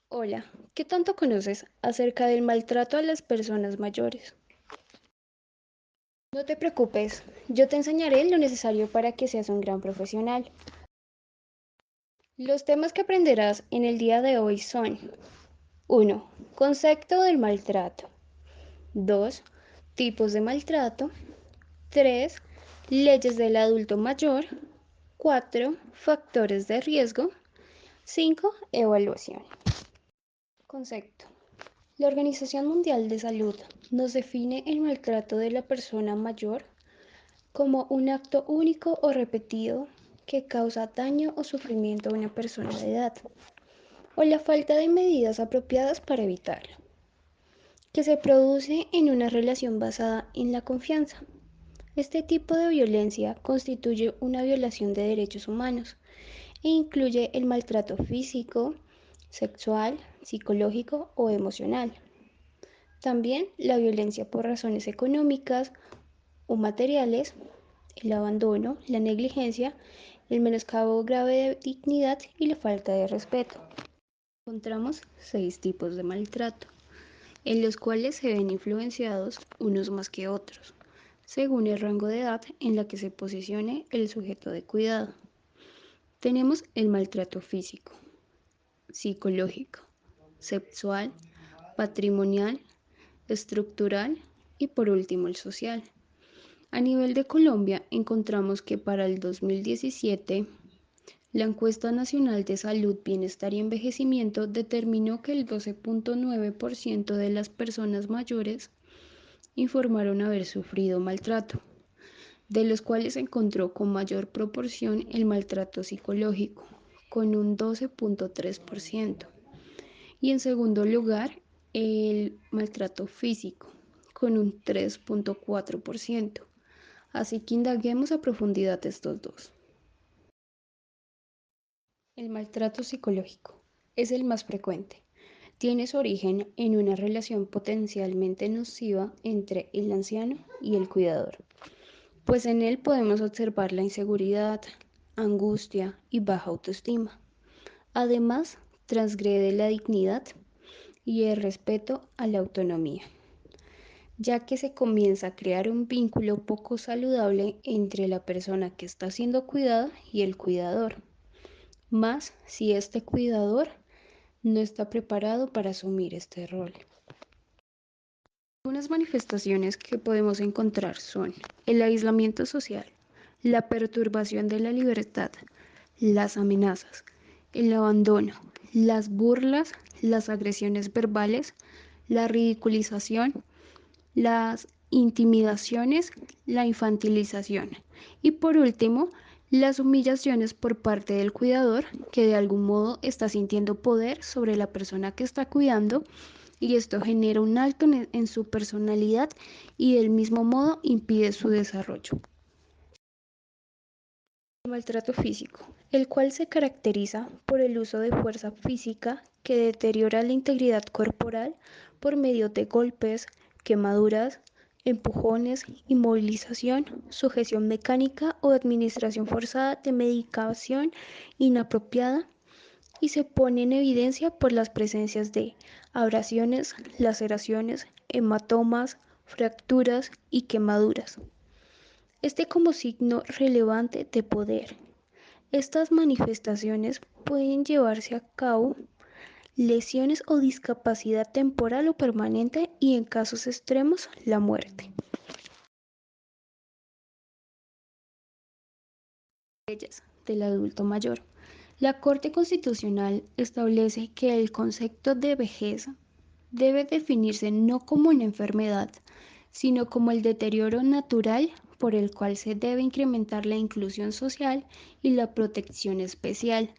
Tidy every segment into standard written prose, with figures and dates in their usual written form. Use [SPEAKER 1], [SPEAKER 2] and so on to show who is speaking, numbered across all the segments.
[SPEAKER 1] Hola, ¿qué tanto conoces acerca del maltrato a las personas mayores? No te preocupes, yo te enseñaré lo necesario para que seas un gran profesional. Los temas que aprenderás en el día de hoy son: 1. Concepto del maltrato. 2. Tipos de maltrato. 3. Leyes del adulto mayor. 4. Factores de riesgo. 5. Evaluación. Concepto. La Organización Mundial de Salud nos define el maltrato de la persona mayor como un acto único o repetido que causa daño o sufrimiento a una persona de edad, o la falta de medidas apropiadas para evitarlo, que se produce en una relación basada en la confianza. Este tipo de violencia constituye una violación de derechos humanos e incluye el maltrato físico, sexual, psicológico o emocional. También la violencia por razones económicas o materiales, el abandono, la negligencia, el menoscabo grave de dignidad y la falta de respeto. Encontramos 6 tipos de maltrato, en los cuales se ven influenciados unos más que otros, según el rango de edad en la que se posicione el sujeto de cuidado. Tenemos el maltrato físico, psicológico, sexual, patrimonial, estructural y por último el social. A nivel de Colombia, encontramos que para el 2017, la encuesta nacional de salud, bienestar y envejecimiento determinó que el 12.9% de las personas mayores informaron haber sufrido maltrato, de los cuales se encontró con mayor proporción el maltrato psicológico, con un 12.3%, y en segundo lugar el maltrato físico, con un 3.4%. Así que indaguemos a profundidad estos dos. El maltrato psicológico es el más frecuente. Tiene su origen en una relación potencialmente nociva entre el anciano y el cuidador, pues en él podemos observar la inseguridad, angustia y baja autoestima. Además, transgrede la dignidad y el respeto a la autonomía, ya que se comienza a crear un vínculo poco saludable entre la persona que está siendo cuidada y el cuidador, más si este cuidador no está preparado para asumir este rol. Algunas manifestaciones que podemos encontrar son el aislamiento social, la perturbación de la libertad, las amenazas, el abandono, las burlas, las agresiones verbales, la ridiculización, las intimidaciones, la infantilización y por último, las humillaciones por parte del cuidador que de algún modo está sintiendo poder sobre la persona que está cuidando, y esto genera un alto en su personalidad y del mismo modo impide su desarrollo. El maltrato físico, el cual se caracteriza por el uso de fuerza física que deteriora la integridad corporal por medio de golpes, quemaduras, empujones, inmovilización, sujeción mecánica o administración forzada de medicación inapropiada, y se pone en evidencia por las presencias de abrasiones, laceraciones, hematomas, fracturas y quemaduras. Este como signo relevante de poder. Estas manifestaciones pueden llevarse a cabo lesiones o discapacidad temporal o permanente y en casos extremos la muerte. Leyes del adulto mayor. La Corte Constitucional establece que el concepto de vejez debe definirse no como una enfermedad, sino como el deterioro natural por el cual se debe incrementar la inclusión social y la protección especial,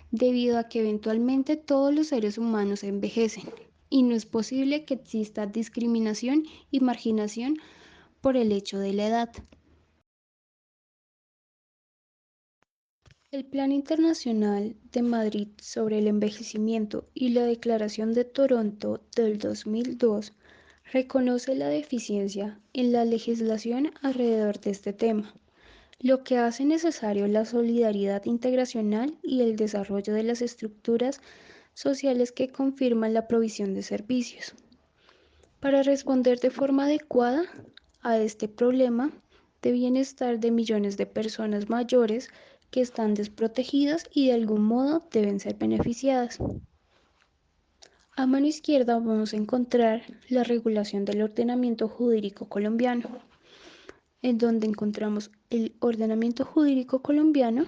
[SPEAKER 1] debido a que eventualmente todos los seres humanos envejecen y no es posible que exista discriminación y marginación por el hecho de la edad. El Plan Internacional de Madrid sobre el Envejecimiento y la Declaración de Toronto del 2002 reconoce la deficiencia en la legislación alrededor de este tema, lo que hace necesario la solidaridad integracional y el desarrollo de las estructuras sociales que confirman la provisión de servicios. Para responder de forma adecuada a este problema de bienestar de millones de personas mayores que están desprotegidas y de algún modo deben ser beneficiadas. A mano izquierda vamos a encontrar la regulación del ordenamiento jurídico colombiano, en donde encontramos el ordenamiento jurídico colombiano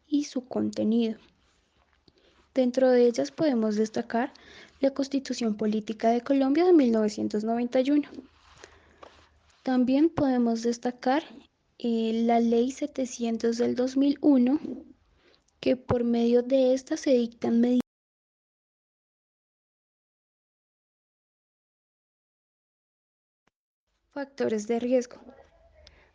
[SPEAKER 1] y su contenido. Dentro de ellas podemos destacar la Constitución Política de Colombia de 1991. También podemos destacar la Ley 700 del 2001, que por medio de esta se dictan medidas. Factores de riesgo.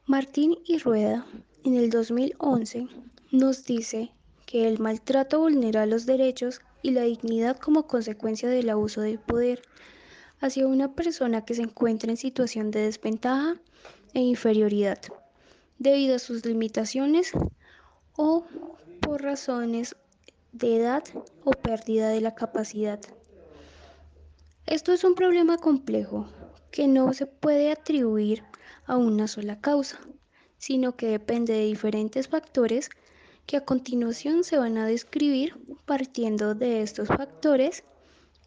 [SPEAKER 1] Martín y Rueda, en el 2011, nos dice que el maltrato vulnera los derechos y la dignidad como consecuencia del abuso del poder hacia una persona que se encuentra en situación de desventaja e inferioridad, debido a sus limitaciones o por razones de edad o pérdida de la capacidad. Esto es un problema complejo que no se puede atribuir a una sola causa, sino que depende de diferentes factores que a continuación se van a describir partiendo de estos factores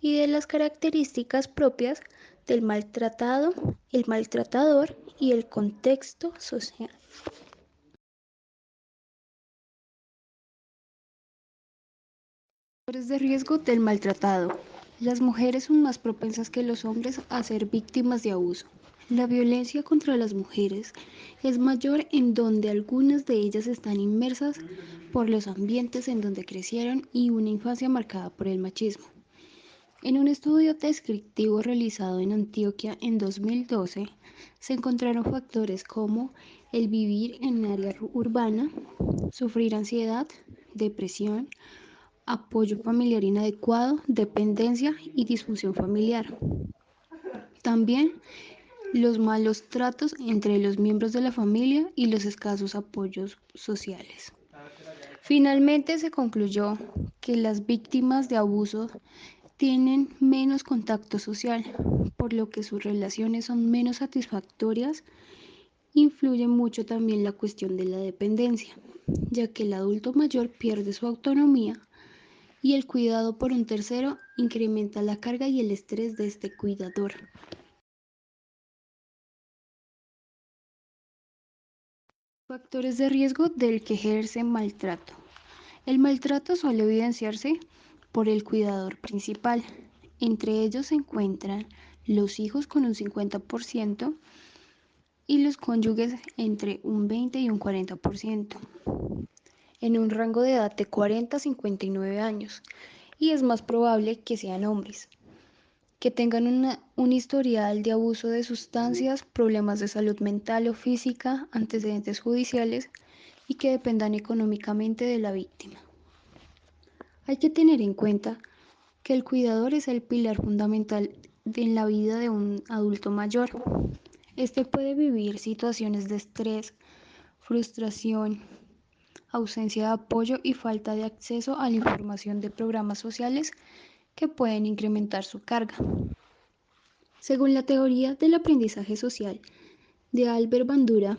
[SPEAKER 1] y de las características propias del maltratado, el maltratador y el contexto social. Factores de riesgo del maltratado. Las mujeres son más propensas que los hombres a ser víctimas de abuso. La violencia contra las mujeres es mayor en donde algunas de ellas están inmersas por los ambientes en donde crecieron y una infancia marcada por el machismo. En un estudio descriptivo realizado en Antioquia en 2012, se encontraron factores como el vivir en área urbana, sufrir ansiedad, depresión, apoyo familiar inadecuado, dependencia y disfunción familiar. También los malos tratos entre los miembros de la familia y los escasos apoyos sociales. Finalmente se concluyó que las víctimas de abuso tienen menos contacto social, por lo que sus relaciones son menos satisfactorias. Influye mucho también la cuestión de la dependencia, ya que el adulto mayor pierde su autonomía y el cuidado por un tercero incrementa la carga y el estrés de este cuidador. Factores de riesgo del que ejerce maltrato. El maltrato suele evidenciarse por el cuidador principal. Entre ellos se encuentran los hijos con un 50% y los cónyuges entre un 20 y un 40%, en un rango de edad de 40 a 59 años, y es más probable que sean hombres, que tengan un historial de abuso de sustancias, problemas de salud mental o física, antecedentes judiciales y que dependan económicamente de la víctima. Hay que tener en cuenta que el cuidador es el pilar fundamental en la vida de un adulto mayor. Este puede vivir situaciones de estrés, frustración, ausencia de apoyo y falta de acceso a la información de programas sociales que pueden incrementar su carga. Según la teoría del aprendizaje social de Albert Bandura,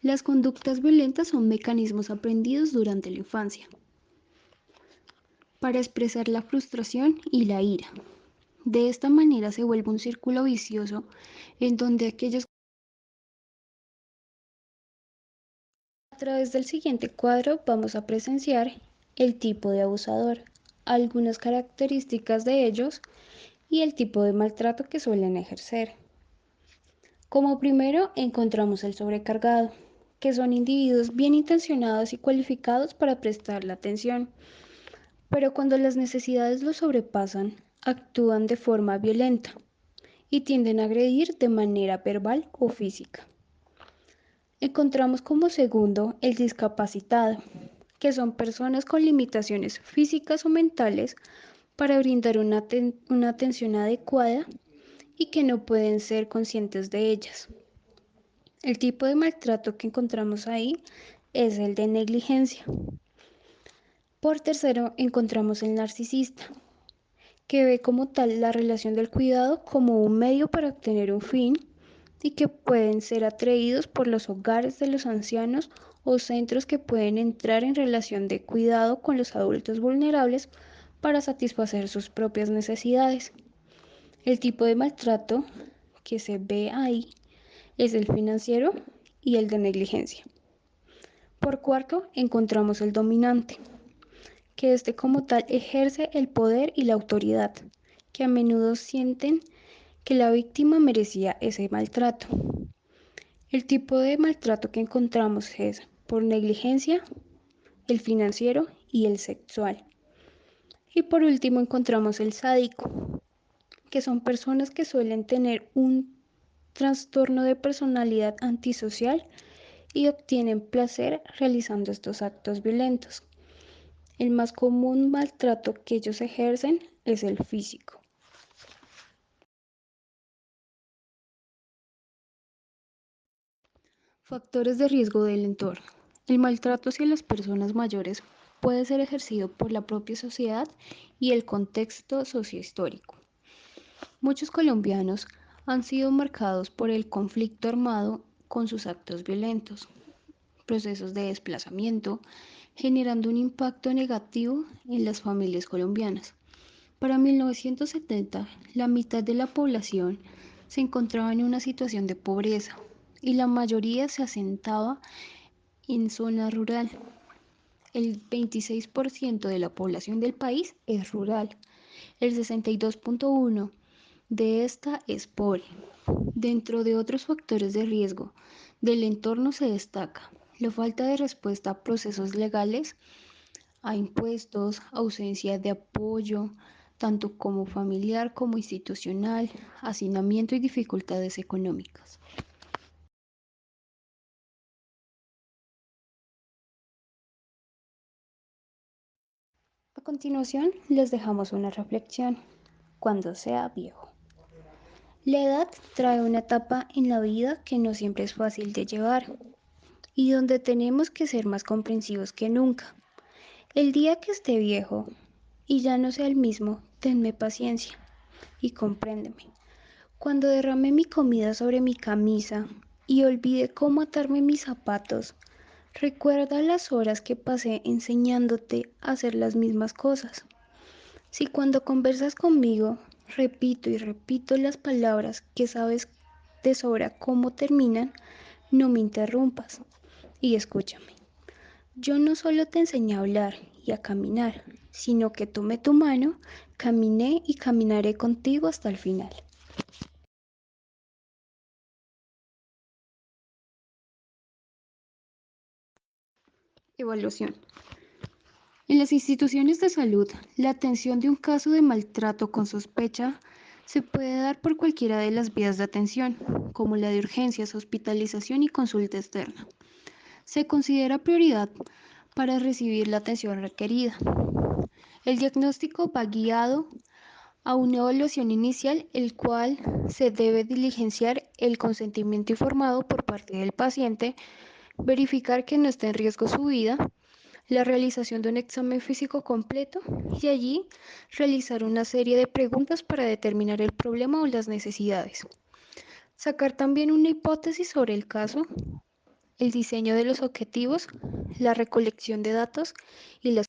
[SPEAKER 1] las conductas violentas son mecanismos aprendidos durante la infancia para expresar la frustración y la ira. De esta manera se vuelve un círculo vicioso en donde aquellos. A través del siguiente cuadro vamos a presenciar el tipo de abusador, algunas características de ellos y el tipo de maltrato que suelen ejercer. Como primero encontramos el sobrecargado, que son individuos bien intencionados y cualificados para prestar la atención, pero cuando las necesidades los sobrepasan, actúan de forma violenta y tienden a agredir de manera verbal o física. Encontramos como segundo el discapacitado, que son personas con limitaciones físicas o mentales para brindar una atención adecuada y que no pueden ser conscientes de ellas. El tipo de maltrato que encontramos ahí es el de negligencia. Por tercero, encontramos el narcisista, que ve como tal la relación del cuidado como un medio para obtener un fin y que pueden ser atraídos por los hogares de los ancianos o centros que pueden entrar en relación de cuidado con los adultos vulnerables para satisfacer sus propias necesidades. El tipo de maltrato que se ve ahí es el financiero y el de negligencia. Por cuarto, encontramos el dominante, que este como tal ejerce el poder y la autoridad, que a menudo sienten que la víctima merecía ese maltrato. El tipo de maltrato que encontramos es por negligencia, el financiero y el sexual. Y por último encontramos el sádico, que son personas que suelen tener un trastorno de personalidad antisocial y obtienen placer realizando estos actos violentos. El más común maltrato que ellos ejercen es el físico. Factores de riesgo del entorno. El maltrato hacia las personas mayores puede ser ejercido por la propia sociedad y el contexto sociohistórico. Muchos colombianos han sido marcados por el conflicto armado con sus actos violentos, procesos de desplazamiento, generando un impacto negativo en las familias colombianas. Para 1970, la mitad de la población se encontraba en una situación de pobreza y la mayoría se asentaba en zona rural. El 26% de la población del país es rural. El 62,1% de esta es pobre. Dentro de otros factores de riesgo del entorno se destaca la falta de respuesta a procesos legales, a impuestos, ausencia de apoyo, tanto como familiar como institucional, hacinamiento y dificultades económicas. A continuación, les dejamos una reflexión. Cuando sea viejo. La edad trae una etapa en la vida que no siempre es fácil de llevar y donde tenemos que ser más comprensivos que nunca. El día que esté viejo y ya no sea el mismo, tenme paciencia y compréndeme. Cuando derramé mi comida sobre mi camisa y olvidé cómo atarme mis zapatos, recuerda las horas que pasé enseñándote a hacer las mismas cosas. Si cuando conversas conmigo repito y repito las palabras que sabes de sobra cómo terminan, no me interrumpas y escúchame. Yo no solo te enseñé a hablar y a caminar, sino que tomé tu mano, caminé y caminaré contigo hasta el final. Evaluación. En las instituciones de salud, la atención de un caso de maltrato con sospecha se puede dar por cualquiera de las vías de atención, como la de urgencias, hospitalización y consulta externa. Se considera prioridad para recibir la atención requerida. El diagnóstico va guiado a una evaluación inicial, el cual se debe diligenciar el consentimiento informado por parte del paciente, verificar que no esté en riesgo su vida, la realización de un examen físico completo y allí realizar una serie de preguntas para determinar el problema o las necesidades. Sacar también una hipótesis sobre el caso, el diseño de los objetivos, la recolección de datos y las